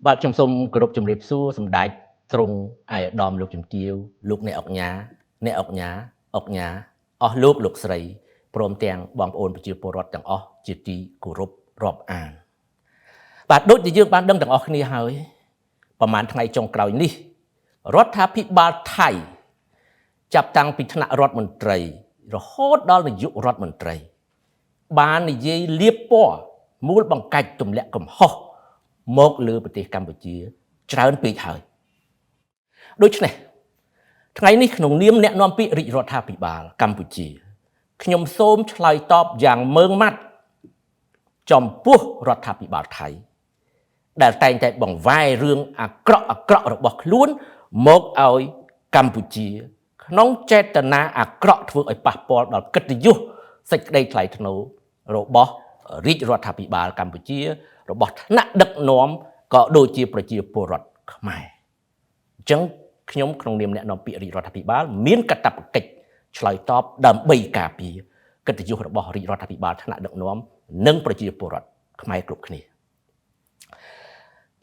បាទខ្ញុំសូមគោរពជំរាបសួរសម្ដេចទ្រង់ឯកឧត្តមលោកជំទាវលោកអ្នកអង្គញាអ្នកអង្គញាអង្គញាអស់លោកស្រីព្រមទាំងបងប្អូនប្រជាពលរដ្ឋទាំងអស់ជាទីគោរពរាប់អានបាទដូចជាយើងបានដឹងទាំងអស់គ្នាហើយប្រហែលថ្ងៃចុងក្រោយនេះរដ្ឋាភិបាលថៃចាប់តាំងពីថ្នាក់រដ្ឋមន្ត្រីរហូតដល់នាយករដ្ឋមន្ត្រីបាននិយាយលៀបពណ៌មូលបង្កាច់ទម្លាក់កំហុសមកលើប្រទេសកម្ពុជាច្រើនពេកហើយដូច្នេះថ្ងៃនេះក្នុងនាមអ្នកនាំពាក្យរាជរដ្ឋាភិបាលកម្ពុជាខ្ញុំសូមឆ្លើយតបយ៉ាងម៉ឺងម៉ាត់ចំពោះរដ្ឋាភិបាលថៃដែលតែងតែបង្វែររឿងអាក្រក់របស់ខ្លួនមកឲ្យកម្ពុជាក្នុងចេតនាអាក្រក់ធ្វើឲ្យប៉ះពាល់ដល់កិត្តិយសសេចក្តីថ្លៃថ្នូររបស់រាជរដ្ឋាភិបាលកម្ពុជារបស់ថ្នាក់ដឹកនាំក៏ដូចជាប្រជាពលរដ្ឋខ្មែរអញ្ចឹងខ្ញុំក្នុងនាមអ្នកនាំពាក្យរាជរដ្ឋាភិបាលមានកាតព្វកិច្ចឆ្លើយតបដើម្បីការពារកិត្តិយសរបស់រាជរដ្ឋាភិបាលថ្នាក់ដឹកនាំនិងប្រជាពលរដ្ឋខ្មែរគ្រប់គ្នា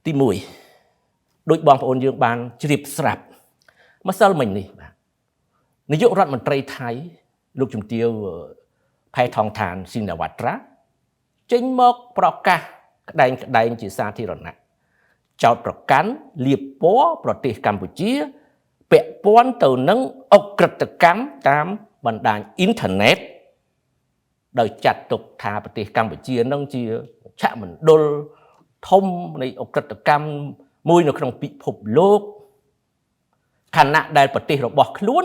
ទី1ដោយបងប្អូនយើងបានជ្រាបស្រាប់ម្សិលមិញនេះបាទនាយករដ្ឋមន្ត្រីថៃលោកជំទាវផែថងឋានស៊ីណាវ៉ាត្រាចេញមកប្រកាសក្តែងជាសាធារណៈចោទប្រកាន់លៀបពណ៌ប្រទេសកម្ពុជាពាក់ព័ន្ធទៅនឹងអក្រិតកម្មតាមបណ្ដាញអ៊ីនធឺណិតដោយចាត់ទុកថាប្រទេសកម្ពុជានឹងជាមជ្ឈមណ្ឌលធំនៃអក្រិតកម្មមួយនៅក្នុងពិភពលោកខណៈដែលប្រទេសរបស់ខ្លួន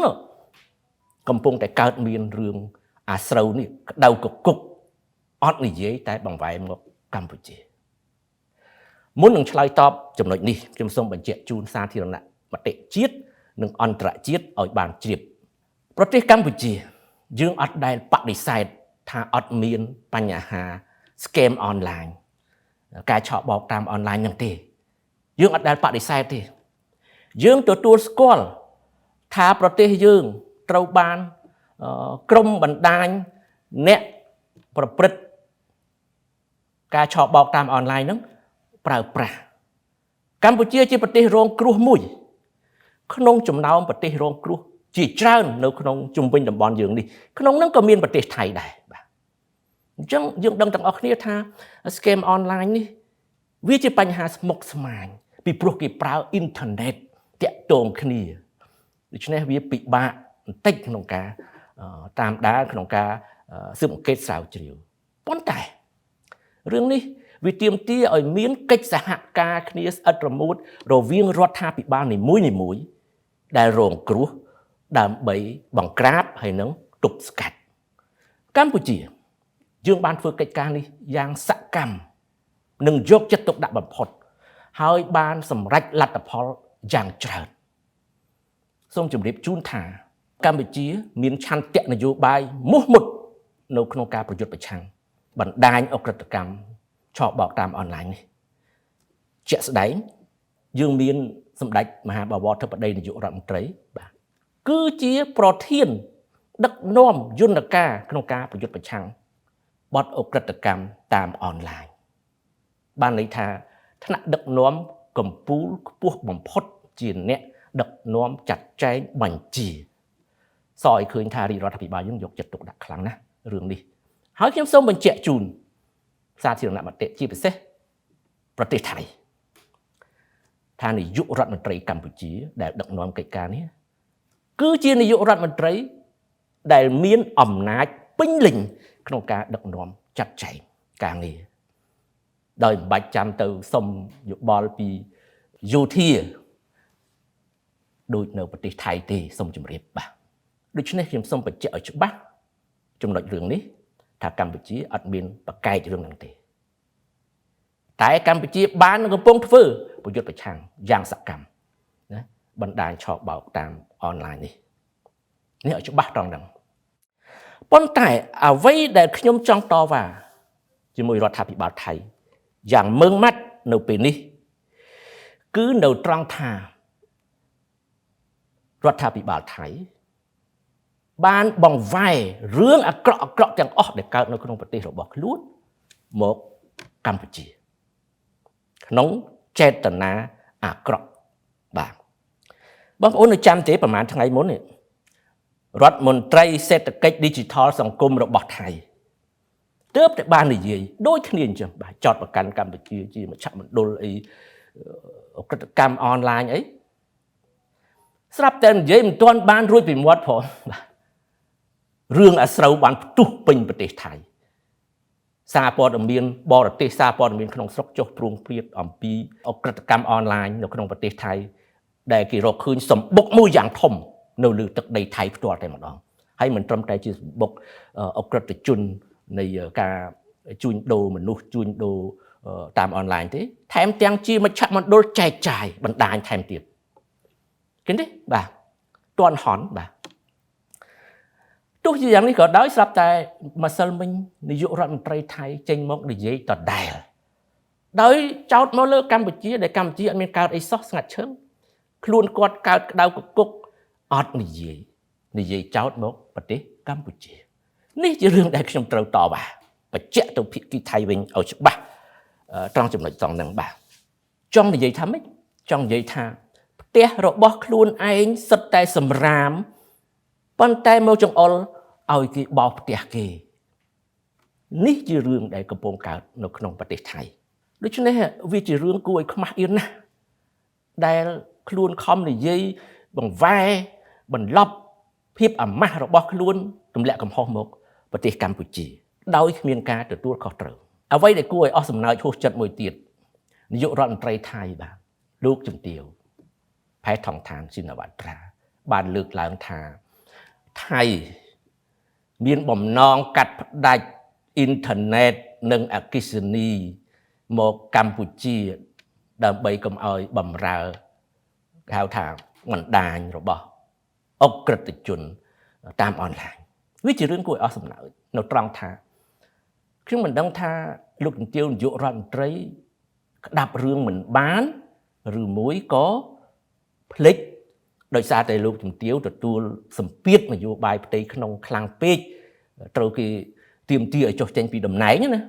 កំពុងតែកើតមានរឿងអាស្រូវនេះក្តៅកគុកអត់និយាយតែបង្វែរមកកម្ពុជាមុននឹងឆ្លើយតបចំណុចនេះខ្ញុំសូមបញ្ជាក់ជូនសាធារណមតិជាតិនិងអន្តរជាតិឲ្យបានជ្រាបប្រទេសកម្ពុជាយើងអត់ដែលបដិសេធថាអត់មានបញ្ហា scam online ការឆក់បោកតាមអនឡាញហ្នឹងទេយើងអត់ដែលបដិសេធទេយើងទទួលស្គាល់ថាប្រទេសយើងត្រូវបានក្រុមបណ្ដាញអ្នកប្រព្រឹត្តការឆក់បោកតាមអនឡាញហ្នឹងប្រើប្រាស់កម្ពុជាជាប្រទេសរងគ្រោះមួយក្នុងចំណោមប្រទេសរងគ្រោះជាច្រើននៅក្នុងជុំវិញតំបន់យើងនេះក្នុងហ្នឹងក៏មានប្រទេសថៃដែរបាទអញ្ចឹងយើងដឹងទាំងអស់គ្នាថា scam online នេះវាជាបញ្ហាស្មុគស្មាញពីព្រោះគេប្រើអ៊ីនធឺណិតតាក់ទងគ្នាដូច្នេះវាពិបាកបន្តិចក្នុងការតាមដានក្នុងការស៊ើបអង្កេតស្រាវជ្រាវប៉ុន្តែរឿងនេះវាទាមទារឲ្យមានកិច្ចសហការគ្នាស្អិតរមួតរវាងរដ្ឋាភិបាលនីមួយៗដែលរងគ្រោះដើម្បីបង្ក្រាបហើយនឹងទប់ស្កាត់កម្ពុជាយើងបានធ្វើកិច្ចការនេះយ៉ាងសកម្មនិងយកចិត្តទុកដាក់បំផុតហើយបានសម្រេចលទ្ធផលយ៉ាងច្រើនសូមជម្រាបជូនថាកម្ពុជាមានឆន្ទៈនយោបាយមោះមុតនៅក្នុងការប្រយុទ្ធប្រឆាំងបណ្ដាញអក្រិតកម្មឆបោកតាមអនឡាញនេះជាក់ស្ដែងយើងមានសម្ដេចមហាបវរធិបតីនាយករដ្ឋមន្ត្រីបាទគឺជាប្រធានដឹកនាំយន្តការក្នុងការប្រយុទ្ធប្រឆាំងបទអក្រិតកម្មតាមអនឡាញបានន័យថាថ្នាក់ដឹកនាំកម្ពុជាខ្ពស់បំផុតជាអ្នកដឹកនាំចាត់ចែងបញ្ជាសឲ្យឃើញថារាជរដ្ឋាភិបាលយើងយកចិត្តទុកដាក់ខ្លាំងណាស់រឿងនេះហើយខ្ញុំសូមបញ្ជាក់ជូនសាធារណមតិជាពិសេសប្រទេសថៃថានាយករដ្ឋមន្ត្រីកម្ពុជាដែលដឹកនាំកិច្ចការនេះគឺជានាយករដ្ឋមន្ត្រីដែលមានអំណាចពេញលេញក្នុងការដឹកនាំចាត់ចែងការងារដោយមិនបាច់ចាំទៅសុំយោបល់ពីយោធាដូចនៅប្រទេសថៃទេសូមជម្រាបបាទដូច្នេះខ្ញុំសូមបញ្ជាក់ឲ្យច្បាស់ចំណុចរឿងនេះថាកម្ពុជាអត់មានប្រកែករឿងហ្នឹងទេតែកម្ពុជាបានកំពុងធ្វើប្រយុទ្ធប្រឆាំងយ៉ាងសកម្មណាបណ្ដាញឆបោកតាមអនឡាញនេះឲ្យច្បាស់ត្រង់ហ្នឹងប៉ុន្តែអ្វីដែលខ្ញុំចង់តវ៉ាជាមួយរដ្ឋាភិបាលថៃយ៉ាងម៉ឺងម៉ាត់នៅពេលនេះគឺនៅត្រង់ថារដ្ឋាភិបាលថៃបានបង្វែររឿងអាក្រក់ទាំងអស់ដែលកើតនៅក្នុងប្រទេសរបស់ខ្លួនមកកម្ពុជាក្នុង ចេតនាអាក្រក់បាទបងប្អូននៅចាំទេប្រហែលថ្ងៃមុននេះរដ្ឋមន្ត្រីសេដ្ឋកិច្ច Digital សង្គមរបស់ថៃទើបតែបាននិយាយដូចគ្នាអញ្ចឹងបាទចោតប្រកាន់កម្ពុជាជាមជ្ឈមណ្ឌលអីអក្រិតកម្មអនឡាញអីស្រាប់តែនិយាយមិនទាន់បានរួចពីមាត់ផងបាទរឿងអាស្រូវបានផ្ទុះពេញប្រទេសថៃសារព័ត៌មានបរទេសសារព័ត៌មានក្នុងស្រុកចុះព្រួងព្រាតអំពីអក្រិតកម្មអនឡាញនៅក្នុងប្រទេសថៃដែលគេរកឃើញសម្បុកមួយយ៉ាងធំនៅលើទឹកដីថៃផ្ទាល់តែម្ដងហើយមិនត្រឹមតែជាសម្បុកអក្រិតជននៃការជួញដូរមនុស្សជួញដូរតាមអនឡាញទេថែមទាំងជាមជ្ឈមណ្ឌលចែកចាយបណ្ដាញថែមទៀតឃើញទេបាទទាន់ហន់បាទទោះជាយ៉ាងនេះក៏ដោយស្រាប់តែម្សិលមិញនាយករដ្ឋមន្ត្រីថៃចេញមកនិយាយដដែលដោយចោទមកលើកម្ពុជាដែលកម្ពុជាអត់មានកើតអីសោះស្ងាត់ឈឹងខ្លួនគាត់កើតក្តៅកគុកអត់និយាយចោទមកប្រទេសកម្ពុជានេះជារឿងដែលខ្ញុំត្រូវតបបញ្ជាក់ទៅភាគីថៃវិញឲ្យច្បាស់ត្រង់ចំណុចត្រង់ហ្នឹងបាទចង់និយាយថាម៉េចចង់និយាយថាផ្ទះរបស់ខ្លួនឯងសិតតែសម្រាមប៉ុន្តែមកចង្អុលឲ្យគេបោសផ្ទះគេនេះជារឿងដែលកំពុងកើតនៅក្នុងប្រទេសថៃដូច្នេះវាជារឿងគួរឲ្យខ្មាស់អៀនណាស់ដែលខ្លួនខំនិយាយបង្វែរបន្លប់ភាពអាម៉ាស់របស់ខ្លួនទម្លាក់កំហុសមកប្រទេសកម្ពុជាដោយគ្មានការទទួលខុសត្រូវអ្វីដែលគួរឲ្យអស់សំណើចហួសចិត្តមួយទៀតនាយករដ្ឋមន្ត្រីថៃបាទលោកជំទាវផែថងឋានស៊ីណាវ៉ាត្រាបានលើកឡើងថាថៃមានបំណងកាត់ផ្ដាច់អ៊ីនធឺណិតនិងអគ្គិសនីមកកម្ពុជាដើម្បីកុំឲ្យបំរើគេហៅថាបណ្ដាញរបស់អក្រិតជនតាមអនឡាញវាជារឿងគួរឲ្យអស់សំណើចនៅត្រង់ថាខ្ញុំមិនដឹងថាលោកជំទាវនាយករដ្ឋមន្ត្រីក្តាប់រឿងមិនបានឬមួយក៏ភ្លេចដោយសារតែលោកជំទាវទទួលសម្ពាធនយោបាយផ្ទៃក្នុងខ្លាំងពេកត្រូវគេទាមទារឲ្យចុះចេញពីតំណែងណា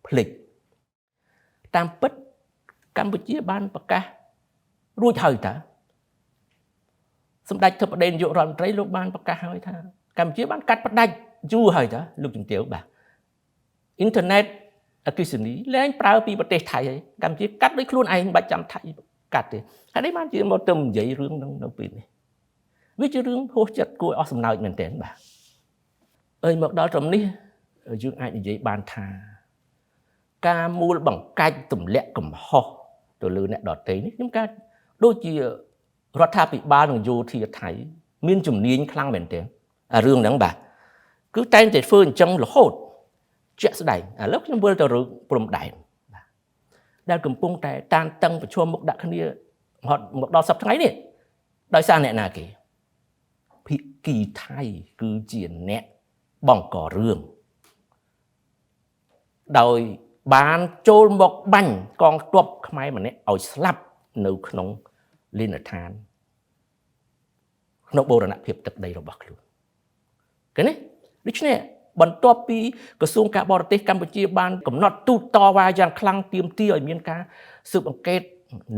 ភ្លេចតាមពិតកម្ពុជាបានប្រកាសរួចហើយតាសម្ដេចធិបតីនាយករដ្ឋមន្ត្រីលោកបានប្រកាសហើយថាកម្ពុជាបានកាត់ផ្ដាច់យូរហើយតាលោកជំទាវបាទអ៊ីនធឺណិតអគ្គិសនីលែងប្រើពីប្រទេសថៃហើយកម្ពុជាកាត់ដោយខ្លួនឯងមិនបាច់ចាំថៃកាត់ទេហើយនេះបានជាមកទៅនិយាយរឿងហ្នឹងនៅពេលនេះវាជារឿងហួសចិត្តគួរឲ្យអស់សំណើចមែនទែនបាទអើយមកដល់ត្រឹមនេះយើងអាចនិយាយបានថាការមូលបង្កាច់ទម្លាក់កំហុសទៅលើអ្នកដទៃនេះខ្ញុំកាដូចជារដ្ឋាភិបាលនិងយោធាថៃមានជំនាញខ្លាំងមែនទែនរឿងហ្នឹងបាទគឺតែងតែធ្វើអញ្ចឹងរហូតជាក់ស្ដែងឥឡូវខ្ញុំវិលទៅរឿងព្រំដែនបាទដែលកំពុងតែតានតឹងប្រឈមមុខដាក់គ្នាមកដល់សប្តាហ៍ថ្ងៃនេះដោយសារអ្នកណាគេភាគីថៃគឺជាអ្នកបង្ករឿងដោយបានចូលមកបាញ់កងទ័ពខ្មែរម្នាក់ឲ្យស្លាប់នៅក្នុងលីនដ្ឋានក្នុងបូរណភាពទឹកដីរបស់ខ្លួនឃើញទេដូច្នេះបន្ទាប់ពីក្រសួងការបរទេសកម្ពុជាបានកំណត់ទូតតវ៉ាយ៉ាងខ្លាំងទាមទារឲ្យមានការស៊ើបអង្កេត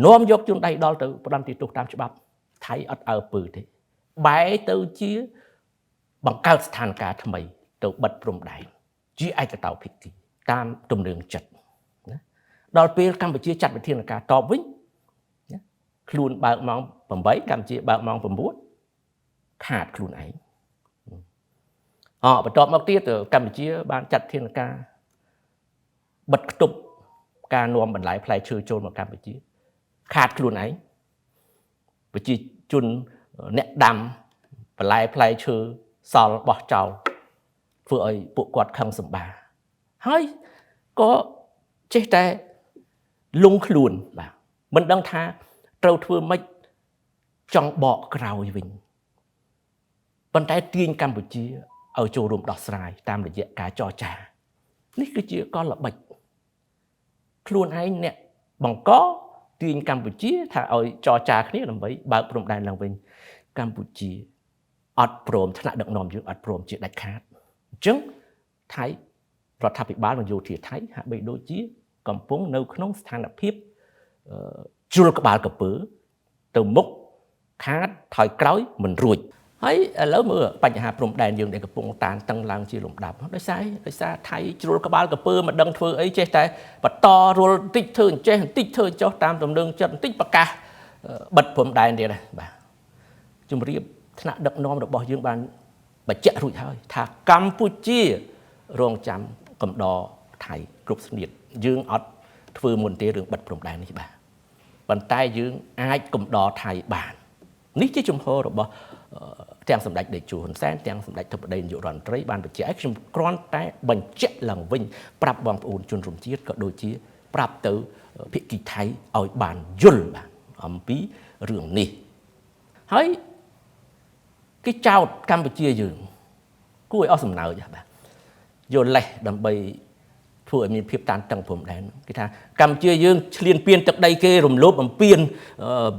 នាំយកជនដៃដល់ទៅផ្ដន្ទាទោសតាមច្បាប់ថៃអត់អើពើទេបែរទៅជាបង្កើតស្ថានភាពថ្មីទៅបិទព្រំដែនជាឯកតោភាគីតាមទំនឹងចិត្តណាដល់ពេលកម្ពុជាចាត់វិធានការតបវិញណាខ្លួនបើកម៉ោង8កម្ពុជាបើកម៉ោង9ខាតខ្លួនឯងបន្ទាប់មកទៀតកម្ពុជាបានចាត់វិធានការបិទគប់ការនាំបន្លែផ្លែឈើចូលមកកម្ពុជាខាតខ្លួនឯងប្រជាជនអ្នកដាំបន្លែផ្លែឈើសល់បោះចោលធ្វើឲ្យពួកគាត់ខឹងសម្បាហើយក៏ចេះតែលងខ្លួនបាទមិនដឹងថាត្រូវធ្វើម៉េចចង់បកក្រោយវិញប៉ុន្តែទាញកម្ពុជាឲ្យចូលរួមដោះស្រាយតាមរយៈការចរចានេះគឺជាកលល្បិចខ្លួនឯងអ្នកបង្កទាញកម្ពុជាថាឲ្យចរចាគ្នាដើម្បីបើកព្រំដែនឡើងវិញកម្ពុជាអត់ព្រមថ្នាក់ដឹកនាំយើងអត់ព្រមជាដាច់ខាតអញ្ចឹងថៃរដ្ឋាភិបាលនិងយោធាថៃហាក់បីដូចជាកំពុងនៅក្នុងស្ថានភាព ជ្រុលក្បាលកពើទៅមុខខាតថយក្រោយមិនរួចហើយឥឡូវមើលបញ្ហាព្រំដែនយើងដែលកំពុងតានតឹងឡើងជាលំដាប់ដោយសារថៃជ្រុលក្បាលកពើមិនដឹងធ្វើអីចេះតែបន្តរុលបន្តិចធ្វើអញ្ចេះបន្តិចធ្វើចុះតាមទំនឹងចិត្តបន្តិចប្រកាសបិទព្រំដែនទៀតបាទជំរាបថ្នាក់ដឹកនាំរបស់យើងបានបញ្ជាក់រួចហើយថាកម្ពុជារងចាំកំដរថៃគ្រប់ស្នៀតយើងអត់ធ្វើមុនទេរឿងបិទព្រំដែននេះបាទប៉ុន្តែយើងអាចកំដរថៃបាននេះជាជំហររបស់ទាំងសម្ដេចតេជោហ៊ុនសែនទាំងសម្ដេចធិបតីនាយករដ្ឋមន្ត្រីបានបញ្ជាក់ឲ្យខ្ញុំគ្រាន់តែបញ្ជាក់ឡើងវិញប្រាប់បងប្អូនជនរួមជាតិក៏ដូចជាប្រាប់ទៅភាគីថៃឲ្យបានយល់បាទអំពីរឿងនេះហើយគេចោទកម្ពុជាយើងគួរឲ្យអស់សំណើចបាទយកលេសដើម្បីធ្វើឲ្យមានភាពតានតឹងព្រំដែនគេថាកម្ពុជាយើងឈ្លានពានទឹកដីគេរំលោភបំពាន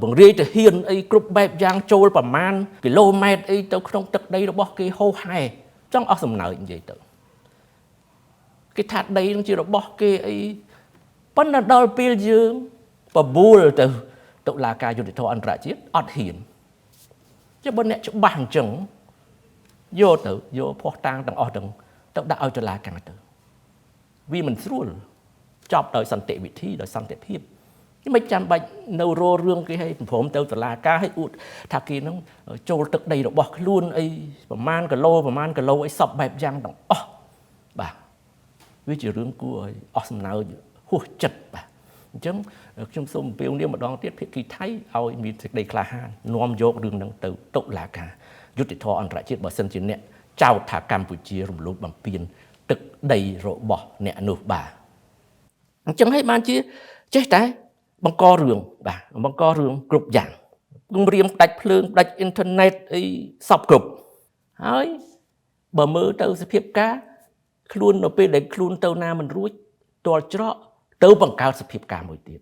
បង្រាយទាហានអីគ្រប់បែបយ៉ាងចូលប្រមាណគីឡូម៉ែត្រអីទៅក្នុងទឹកដីរបស់គេហូរហែចង់អស់សំណើចនិយាយទៅគេថាដីនឹងជារបស់គេអីប៉ុន្តែដល់ពេលយើងបបួលទៅតុលាការយុត្តិធម៌អន្តរជាតិអត់ហ៊ានចុះបើអ្នកច្បាស់អញ្ចឹងយកភ័ស្តុតាងទាំងអស់ទាំងទៅដាក់ឲ្យតុលាការទៅវាមិនស្រួលចប់ដោយសន្តិវិធីដោយសន្តិភាពមិនចាំបាច់នៅរោរឿងគេឲ្យព្រមទៅតុលាការឲ្យអួតថាគេនឹងចូលទឹកដីរបស់ខ្លួនអីប្រមាណគីឡូអីសពបែបយ៉ាងទាំងអស់បាទវាជារឿងគួរឲ្យអស់សំណើចហួសចិត្តបាទអញ្ចឹងខ្ញុំសូមអំពាវនាវម្ដងទៀតភាគីថៃឲ្យមានសេចក្តីក្លាហាននាំយករឿងហ្នឹងទៅតុលាការយុត្តិធម៌អន្តរជាតិបើសិនជាអ្នកចោទថាកម្ពុជារំលោភបំពានទឹកដីរបស់អ្នកនោះបាទអញ្ចឹងហើយបានជាចេះតែបង្ករឿងបាទបង្ករឿងគ្រប់យ៉ាងគំរាមផ្ដាច់ភ្លើងផ្ដាច់អ៊ីនធឺណិតអីសពគ្រប់ហើយបើមើលទៅសភាពការខ្លួននៅពេលដែលខ្លួនទៅណាមិនរួចទាល់ច្រកទៅបង្កើតសភាពការមួយទៀត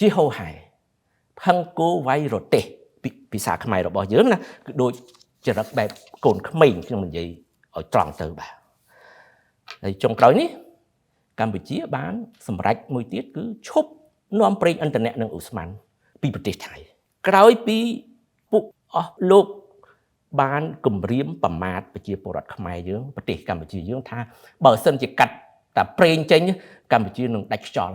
ជាហោហែផឹងគោវាយរទេសភាសាខ្មែររបស់យើងណាគឺដូចចរិតបែបកូនក្មេងខ្ញុំនិយាយឲ្យត្រង់ទៅបាទហើយចុងក្រោយនេះកម្ពុជាបានសម្រេចមួយទៀតគឺឈប់នាំប្រេងឥន្ធនៈនិងឧស្ម័នពីប្រទេសថៃក្រោយពីពួកអស់លោកបានគម្រាមប្រមាថប្រជាពលរដ្ឋខ្មែរយើងប្រទេសកម្ពុជាយើងថាបើសិនជាកាត់តែប្រេងចេញកម្ពុជានឹងដាច់ខ្យល់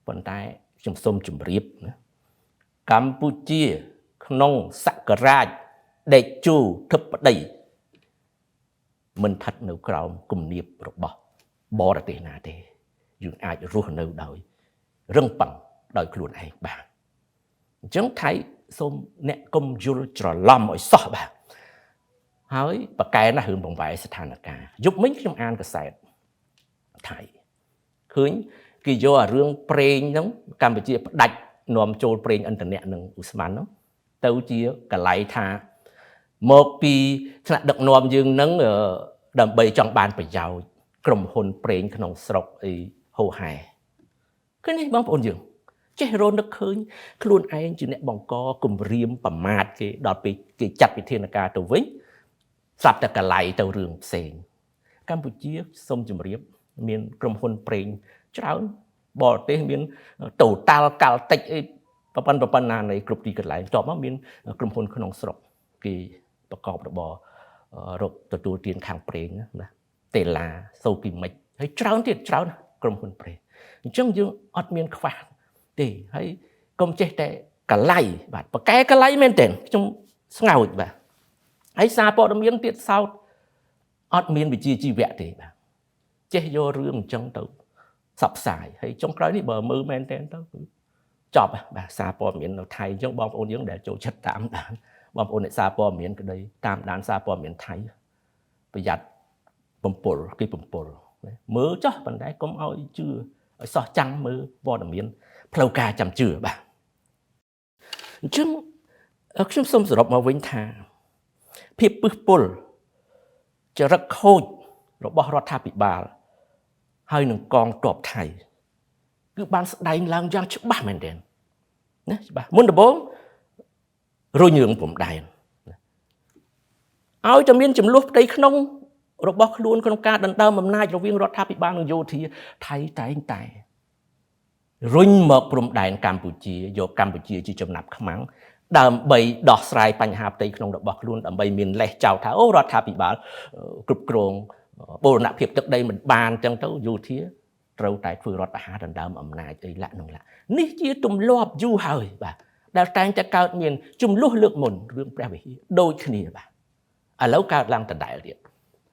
ប៉ុន្តែខ្ញុំសូមជម្រាបណាកម្ពុជាក្នុងសករាជតេជោធិបតីមិនស្ថិតនៅក្រោមគំនាបរបស់បរទេសណាទេយើងអាចរស់នៅដោយរឹងប៉ឹងដោយខ្លួនឯងបាទអញ្ចឹងថៃសូមអ្នកកុំយល់ច្រឡំឲ្យសោះបាទហើយប្រកែណាស់រឿងបង្វែរស្ថានភាពយប់មិញខ្ញុំអានកសែតថៃឃើញគេយកអារឿងប្រេងហ្នឹងកម្ពុជាផ្ដាច់នាំចូលប្រេងឥន្ធនៈនិងឧស្ម័នហ្នឹងទៅជាកលៃថាមកពីថ្នាក់ដឹកនាំយើងនឹងដើម្បីចង់បានប្រយោជន៍ក្រុមហ៊ុនប្រេងក្នុងស្រុកអីហូហែឃើញនេះបងប្អូនយើងចេះរនឹកឃើញខ្លួនឯងជាអ្នកបង្កគំរាមប្រមាថគេដល់ពេលគេចាត់វិធានការទៅវិញស្រាប់តែកលៃទៅរឿងផ្សេងកម្ពុជាសូមជម្រាបមានក្រុមហ៊ុនប្រេងច្រើនបរទេសមានតូតាល់កាល់តិចអីប៉ុណ្ណានៃគ្រប់ទីកន្លែងតបមកមានក្រុមហ៊ុនក្នុងស្រុកគេប្រកបរបររកទទួលទានខាងប្រេងណាតេឡាសូគីមិចហើយច្រើនទៀតច្រើនក្រុមហ៊ុនប្រេងអញ្ចឹងយើងអត់មានខ្វះទេហើយកុំចេះតែកលៃបាទប្រកែកលៃមែនទេខ្ញុំស្ងើចបាទហើយសារព័ត៌មានទៀតសោតអត់មានវិជ្ជាជីវៈទេបាទចេះយករឿងអញ្ចឹងទៅផ្សព្វផ្សាយហើយចុងក្រោយនេះបើមើលមែនទេទៅចប់បាទសារព័ត៌មាននៅថៃអញ្ចឹងបងប្អូនយើងដែលចូលចិត្តតាមដានបងប្អូនអ្នកសារព័ត៌មានក្តីតាមដានសារព័ត៌មានថៃប្រយ័ត្នបំពុលគេបំពុលមើលចោះប៉ុន្តែកុំឲ្យជឿឲ្យសោះចាំងមើលព័ត៌មានផ្លូវការចាំជឿបាទអញ្ចឹងខ្ញុំសូមសរុបមកវិញថាភាពពឹសពុលចរិតខូចរបស់រដ្ឋាភិបាលហើយនឹងកងទ័ពថៃគឺបានស្ដែងឡើងយ៉ាងច្បាស់មែនទែនណាច្បាស់មុនដំបូងរុញរឿងព្រំដែនឲ្យតែមានចំនួនផ្ទៃក្នុងរបស់ខ្លួនក្នុងការដណ្ដើមអំណាចរវាងរដ្ឋាភិបាលនិងយោធាថៃតែងតែ រុញមកព្រំដែនកម្ពុជាយកកម្ពុជាជាចំណាប់ខ្មាំងដើម្បីដោះស្រាយបញ្ហាផ្ទៃក្នុងរបស់ខ្លួនដើម្បីមានលេសចោលថាអូរដ្ឋាភិបាលគ្រប់គ្រងបូរណភាពទឹកដីមិនបានអញ្ចឹងទៅយោធាត្រូវតែធ្វើរដ្ឋប្រហារដណ្ដើមអំណាចអីឡាក់នោះឡាក់នេះជាទម្លាប់យូរហើយបាទដែលតែងតែកើតមានចំនួនលើកមុនរឿងព្រះវិហារដូចគ្នាបាទឥឡូវកើតឡើងដដែលទៀត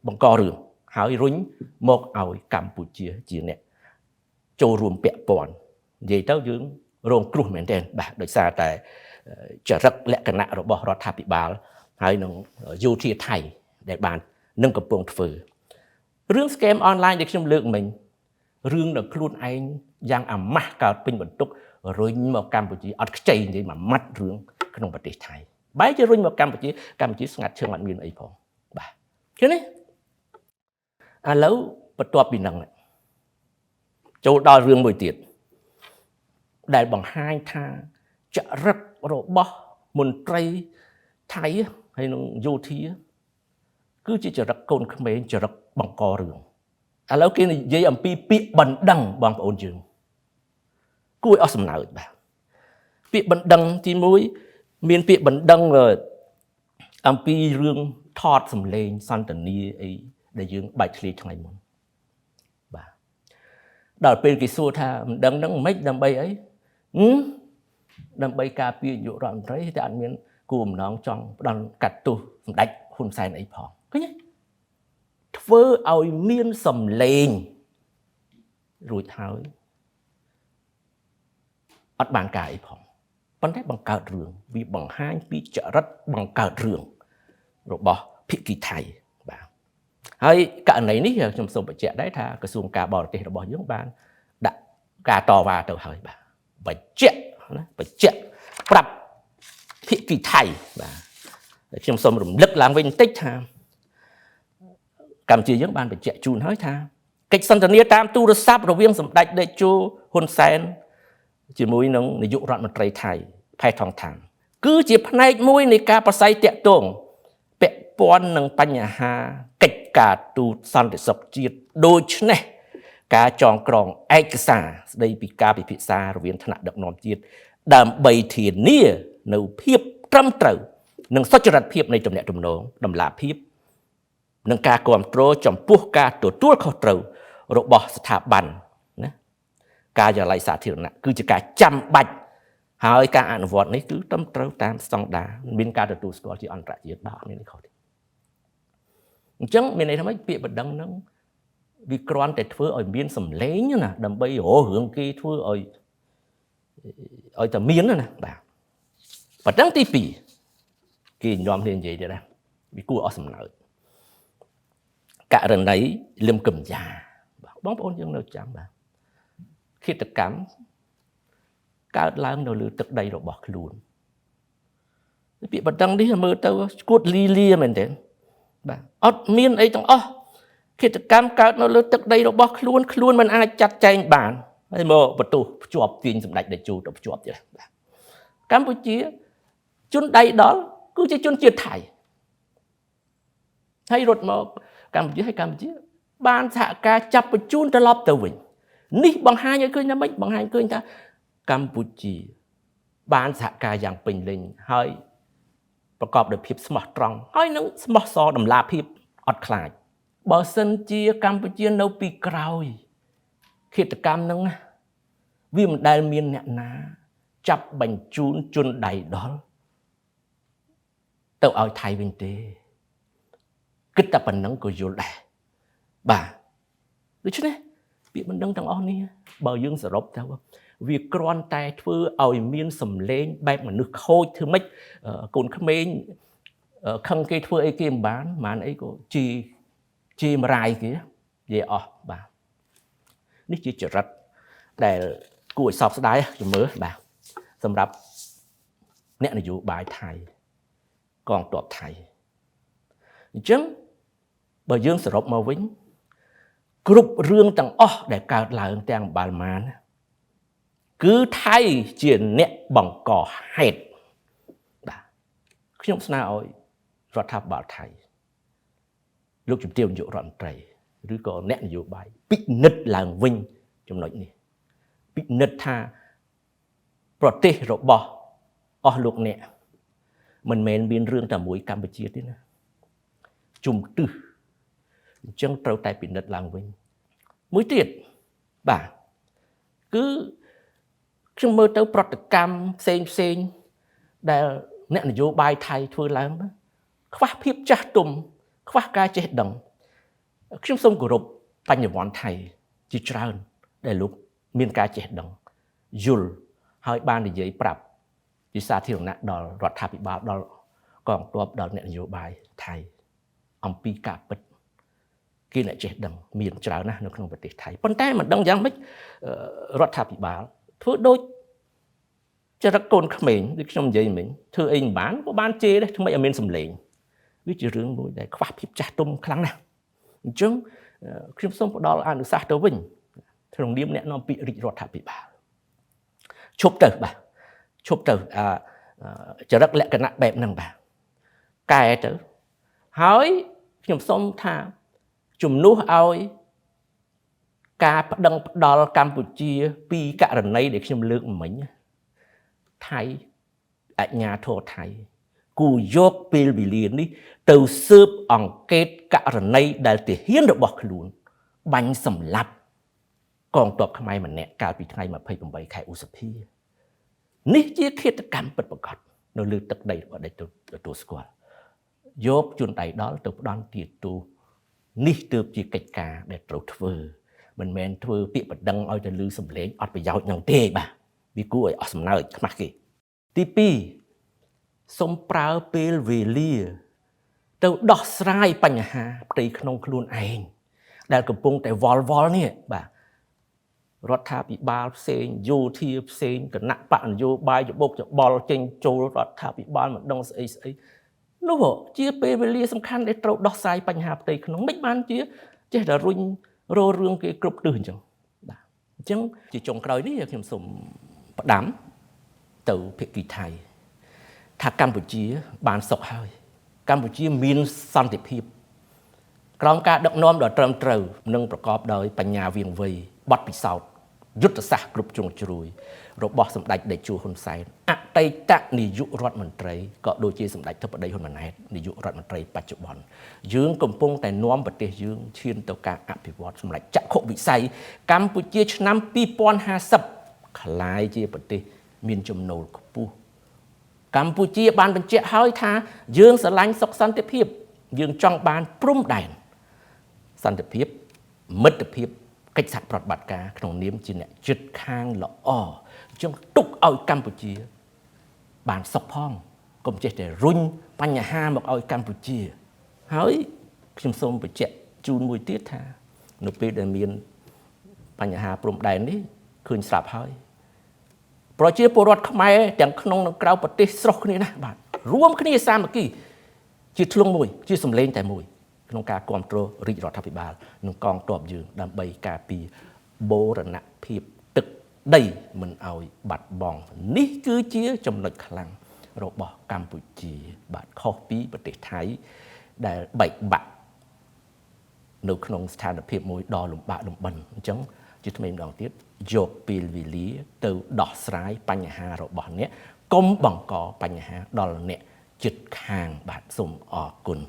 បង្ករឿងហើយរុញមកឲ្យកម្ពុជាជាអ្នកចូលរួមពាក់ព័ន្ធនិយាយទៅយើងរងគ្រោះមែនទែនបាទដោយសារតែចរិតលក្ខណៈរបស់រដ្ឋាភិបាលហើយនឹងយោធាថៃដែលបាននឹងកំពុងធ្វើរឿង scam online ដែលខ្ញុំលើកមិញរឿងដល់ខ្លួនឯងយ៉ាងអាម៉ាស់កើតពេញបន្ទុករុញមកកម្ពុជាអត់ខ្ចីនិយាយមួយម៉ាត់រឿងក្នុងប្រទេសថៃបែរជារុញមកកម្ពុជាស្ងាត់ឈឹងអត់មានអីផងបាទឃើញទេឥឡូវបន្ទាប់ពីហ្នឹងចូលដល់រឿងមួយទៀតដែលបង្ហាញថាចរិតរបស់មន្ត្រីថៃហើយនឹងយោធាគឺជាចរិតកូនក្មេងចរិតបង្ករឿងឥឡូវគេនិយាយអំពីពាក្យបណ្ដឹងបងប្អូនយើងគួរឲ្យអស់សំណើចបាទពាក្យបណ្ដឹងទី1មានពាក្យបណ្ដឹងអំពីរឿងថតសម្លេងសន្ទនាអីដែលយើងបែកធ្លាយថ្ងៃមុនបាទដល់ពេលគេសួរថាបណ្ដឹងហ្នឹងមិនដើម្បីអីដើម្បីការពារនាយករដ្ឋមន្ត្រីតែអត់មានគោលបំណងចង់ផ្ដន់កាត់ទោសសម្ដេចហ៊ុនសែនអីផងឃើញទេធ្វើឲ្យមានសម្លេងរួចហើយអត់បានការអីផងប៉ុន្តែបង្កើតរឿងវាបង្ហាញពីចរិតបង្កើតរឿងរបស់ភាគីថៃបាទហើយករណីនេះខ្ញុំសូមបញ្ជាក់ដែរថាក្រសួងការបរទេសរបស់យើងបានដាក់ការតវ៉ាទៅហើយបាទបញ្ជាក់ប្រាប់ភាគីថៃបាទខ្ញុំសូមរំលឹកឡើងវិញបន្តិចថាកម្ពុជាយើងបានបញ្ជាក់ជូនហើយថាកិច្ចសន្ទនាតាមទូរស័ព្ទរវាងសម្ដេចតេជោហ៊ុនសែនជាមួយនឹងនាយករដ្ឋមន្ត្រីថៃផែថងថានគឺជាផ្នែកមួយនៃការប្រស័យតាក់ទងពាក់ព័ន្ធនឹងបញ្ហាកិច្ចការទូតសន្តិសុខជាតិដូច្នេះការចងក្រងឯកសារស្ដីពីការពិភាក្សារវាងថ្នាក់ដឹកនាំជាតិដើម្បីធានានៅភាពត្រឹមត្រូវនិងសុចរិតភាពនៃទំនាក់ទំនងតម្លាភាពនិងការគ្រប់គ្រងចំពោះការទទួលខុសត្រូវរបស់ស្ថាប័នណាការិយាល័យសាធារណៈគឺជាការចាំបាច់ហើយការអនុវត្តនេះគឺត្រឹមត្រូវតាមស្តង់ដារមានការទទួលស្គាល់ជាអន្តរជាតិបាទមានអីខុសទេអញ្ចឹងមានន័យថាម៉េចពាក្យបណ្ដឹងហ្នឹងវាគ្រាន់តែធ្វើឲ្យមានសម្លេងណាដើម្បីរឿងគេធ្វើឲ្យតែមានណាបាទប៉ុណ្ណឹងទី2គេនាំគ្នានិយាយទៀតណាវាគួរអស់សំណើចករណីលឹមកំយ៉ាបងប្អូនយើងនៅចាំបាទឃាតកម្មកើតឡើងនៅលើទឹកដីរបស់ខ្លួនពាក្យបណ្ដឹងនេះមើលទៅឈួតលីលាមែនទេបាទអត់មានអីទាំងអស់ឃាតកម្មកើតនៅលើទឹកដីរបស់ខ្លួនមិនអាចចាត់ចែងបានហើយមកបន្ទោសភ្ជាប់ទាញសម្ដេចតេជោទៅភ្ជាប់ទៀតបាទកម្ពុជាជនដៃដល់គឺជាជនជាតិថៃហើយរត់មកកម្ពុជាបានសហការចាប់បញ្ជូនត្រឡប់ទៅវិញនេះបង្ហាញឲ្យឃើញថាម៉េចបង្ហាញឃើញថាកម្ពុជាបានសហការយ៉ាងពេញលេញហើយប្រកបដោយភាពស្មោះត្រង់ហើយនឹងស្មោះសរតម្លាភាពអត់ខ្លាចបើសិនជាកម្ពុជានៅពីក្រោយឃាតកម្មហ្នឹងវាមិនដែលមានអ្នកណាចាប់បញ្ជូនជនដៃដល់ទៅឲ្យថៃវិញទេគិតតែប៉ុណ្្នឹងក៏យល់ដែរបាទដូច្នេះពាក្យបណ្ដឹងទាំងអស់នេះបើយើងសរុបទៅវាគ្រាន់តែធ្វើឲ្យមានសម្លេងបែបមនុស្សខូចធ្វើម៉េចកូនក្មេងខឹងគេធ្វើអីគេមិនបានអីក៏ជាមរាយគេនិយាយអស់បាទនេះជាចរិតដែលគួរឲ្យសោកស្ដាយជំរឿបាទសម្រាប់អ្នកនយោបាយថៃកងទ័ពថៃអញ្ចឹងបើយើងសរុបមកវិញគ្រប់រឿងទាំងអស់ដែលកើតឡើងទាំងបាល់ម៉ានគឺថៃជាអ្នកបង្កហេតុបាទខ្ញុំស្នើឲ្យរដ្ឋាភិបាលថៃលោកជំទាវនាយករដ្ឋមន្ត្រីឬក៏អ្នកនយោបាយពិនិត្យឡើងវិញចំណុចនេះ ពិនិត្យថាប្រទេសរបស់អស់លោកអ្នកមិនមែនមានរឿងតែមួយកម្ពុជាទេណាជំទឹះអញ្ចឹងត្រូវតែពិនិត្យឡើងវិញមួយទៀតបាទគឺខ្ញុំមើលទៅប្រតិកម្មផ្សេងដែលអ្នកនយោបាយថៃធ្វើឡើងខ្វះភាពចាស់ទុំខ្វះការចេះដឹងខ្ញុំសូមគោរពបញ្ញវន្តថៃជាច្រើនដែលលោកមានការចេះដឹងយល់ហើយបាននិយាយប្រាប់ជាសាធារណៈដល់រដ្ឋាភិបាលដល់កងទ័ពដល់អ្នកនយោបាយថៃអំពីការពិតគេអ្នកចេះដឹងមានច្រើនណាស់នៅក្នុងប្រទេសថៃប៉ុន្តែមិនដឹងយ៉ាងម៉េចរដ្ឋាភិបាលធ្វើដូចចរិតកូនក្មេងដូចខ្ញុំនិយាយមិញធ្វើអីមិនបានក៏បានជេរដែរថ្មីឲ្យមានសម្លេងវាជារឿងមួយដែលខ្វះភាពចាស់ទុំខ្លាំងណាស់អញ្ចឹងខ្ញុំសូមផ្ដល់អនុសាសន៍ទៅវិញក្នុងនាមអ្នកនាំពាក្យរាជរដ្ឋាភិបាលឈប់ទៅបាទឈប់ទៅចរិតលក្ខណៈបែបហ្នឹងបាទកែទៅហើយខ្ញុំសូមថាជំនួសឲ្យការប្តឹងផ្ដាល់កម្ពុជាពីករណីដែលខ្ញុំលើកមិញថៃអញ្ញាធរថៃគូយកពេលវេលានេះទៅស៊ើបអង្កេតករណីដែលទាហានរបស់ខ្លួនបាញ់សម្លាប់កងទ័ពខ្មែរម្នាក់កាលពីថ្ងៃ28ខែឧសភានេះជាឃាតកម្មពិតប្រាកដនៅលើទឹកដីរបស់ដេចទទួលស្គាល់យកជនដៃដល់ទៅផ្ដន់ទាទូនេះទើបជាកិច្ចការដែលត្រូវធ្វើមិនមែនធ្វើពាក្យបណ្ដឹងឲ្យទៅលឺសម្លេងអត់ប្រយោជន៍នឹងទេបាទវាគួរឲ្យអស់សំណើចខ្មាស់គេទី2សូមប្រើពេលវេលាទៅដោះស្រាយបញ្ហាផ្ទៃក្នុងខ្លួនឯងដែលកំពុងតែវល់នេះបាទរដ្ឋាភិបាលផ្សេងយោធាផ្សេងគណៈបកនយោបាយច្បុកច្បល់ចេញចូលរដ្ឋាភិបាលមិនដឹងស្អីនោះជាពេលវេលាសំខាន់ដែលត្រូវដោះស្រាយបញ្ហាផ្ទៃក្នុងមិនបានជាចេះតែរុញរោរឿងគេគ្រប់ទិសអញ្ចឹងបាទអញ្ចឹងជាចុងក្រោយនេះខ្ញុំសូមផ្ដាំទៅភាគីថៃថាកម្ពុជាបានសុខហើយកម្ពុជាមានសន្តិភាពក្រោមការដឹកនាំដ៏ត្រឹមត្រូវនិងប្រកបដោយបញ្ញាវាងវៃបទពិសោធន៍យុទ្ធសាស្ត្រគ្រប់ជ្រុងជ្រោយរបស់សម្ដេចតេជោហ៊ុនសែនអតីតនាយករដ្ឋមន្ត្រីក៏ដូចជាសម្ដេចធិបតីហ៊ុនម៉ាណែតនាយករដ្ឋមន្ត្រីបច្ចុប្បន្នយើងកំពុងតែនាំប្រទេសយើងឈានទៅការអភិវឌ្ឍសម្រាប់ចក្ខុវិស័យកម្ពុជាឆ្នាំ2050ក្លាយជាប្រទេសមានចំណូលខ្ពស់កម្ពុជាបានបញ្ជាក់ហើយថាយើងស្រឡាញ់សុខសន្តិភាពយើងចង់បានព្រំដែនសន្តិភាពមិត្តភាពកិច្ចសហប្រតិបត្តិការក្នុងនាមជាអ្នកជិតខាងល្អអញ្ចឹងទុកឲ្យកម្ពុជាបានសុខផងកុំចេះតែរុញបញ្ហាមកឲ្យកម្ពុជាហើយខ្ញុំសូមបញ្ជាក់ជូនមួយទៀតថានៅពេលដែលមានបញ្ហាព្រំដែននេះឃើញស្រាប់ហើយប្រជាពលរដ្ឋខ្មែរទាំងក្នុងនិងក្រៅប្រទេសស្រុះគ្នាណាបាទរួមគ្នាសាមគ្គីជាធ្លុងមួយជាសម្លេងតែមួយក្នុងការគ្រប់គ្រងរាជរដ្ឋាភិបាលនិងកងទ័ពយើងដើម្បីការពារបូរណភាពទឹកដីមិនឲ្យបាត់បង់នេះគឺជាចំណុចខ្លាំងរបស់កម្ពុជាបាទខុសពីប្រទេសថៃដែលបែកបាក់នៅក្នុងស្ថានភាពមួយដ៏លំបាកលំបិនអញ្ចឹងជាថ្មីម្ដងទៀតយកពេលវេលាទៅដោះស្រាយបញ្ហារបស់អ្នកកុំបង្កបញ្ហាដល់អ្នកជិតខាងបាទសូមអរគុណ